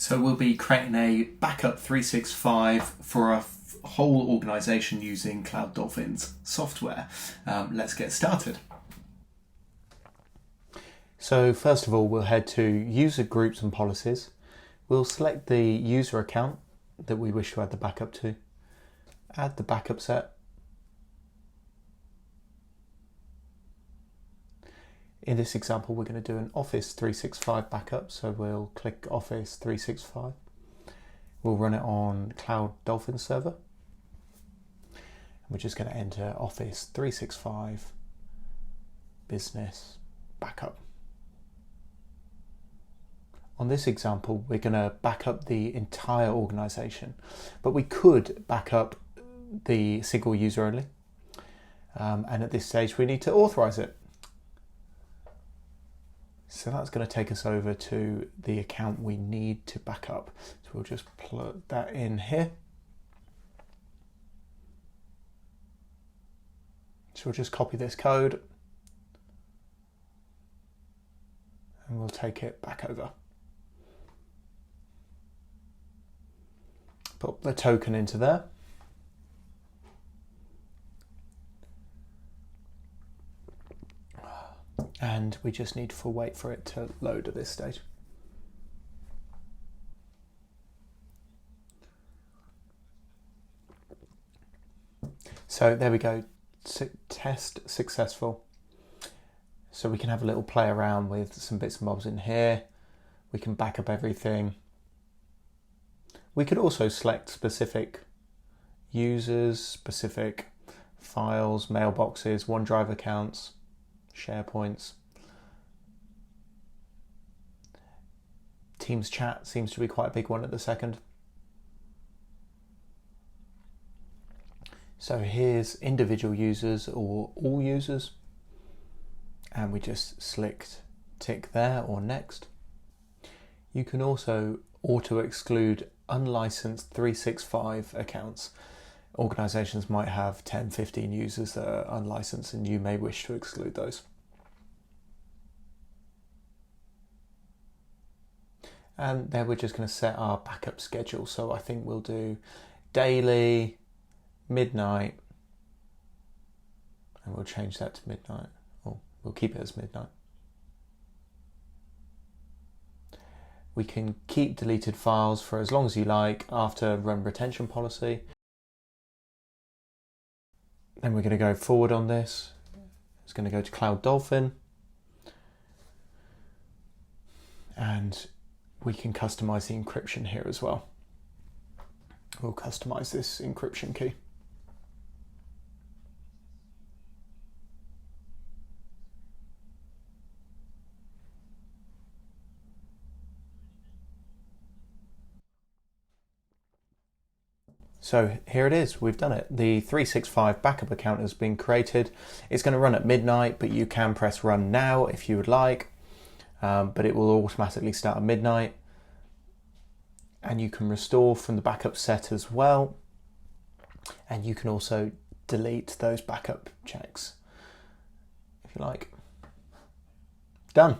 So we'll be creating a backup 365 for a whole organization using Cloud Dolphin's software. Let's get started. So first of all, we'll head to User Groups and Policies. We'll select the user account that we wish to add the backup to. Add the backup set. In this example, we're going to do an Office 365 backup, so we'll click Office 365. We'll run it on Cloud Dolphin server. We're just going to enter Office 365 Business Backup. On this example, we're going to back up the entire organization, but we could back up the single user only. And at this stage, we need to authorize it. So that's going to take us over to the account we need to back up. So we'll just plug that in here. So we'll just copy this code and we'll take it back over. Put the token into there. And we just need to wait for it to load at this stage. So there we go, test successful. So we can have a little play around with some bits and bobs in here. We can back up everything. We could also select specific users, specific files, mailboxes, OneDrive accounts, SharePoints. Teams chat seems to be quite a big one at the second. So here's individual users or all users. And we just select tick there or next. You can also auto exclude unlicensed 365 accounts. Organizations might have 10, 15 users that are unlicensed and you may wish to exclude those. And then we're just going to set our backup schedule. So I think we'll do daily, midnight, and we'll change that to midnight, or we'll keep it as midnight. We can keep deleted files for as long as you like after run retention policy. Then we're going to go forward on this. It's going to go to Cloud Dolphin. And we can customize the encryption here as well. We'll customize this encryption key. So here it is, we've done it. The 365 backup account has been created. It's going to run at midnight, but you can press run now if you would like, but it will automatically start at midnight. And you can restore from the backup set as well. And you can also delete those backup checks if you like. Done.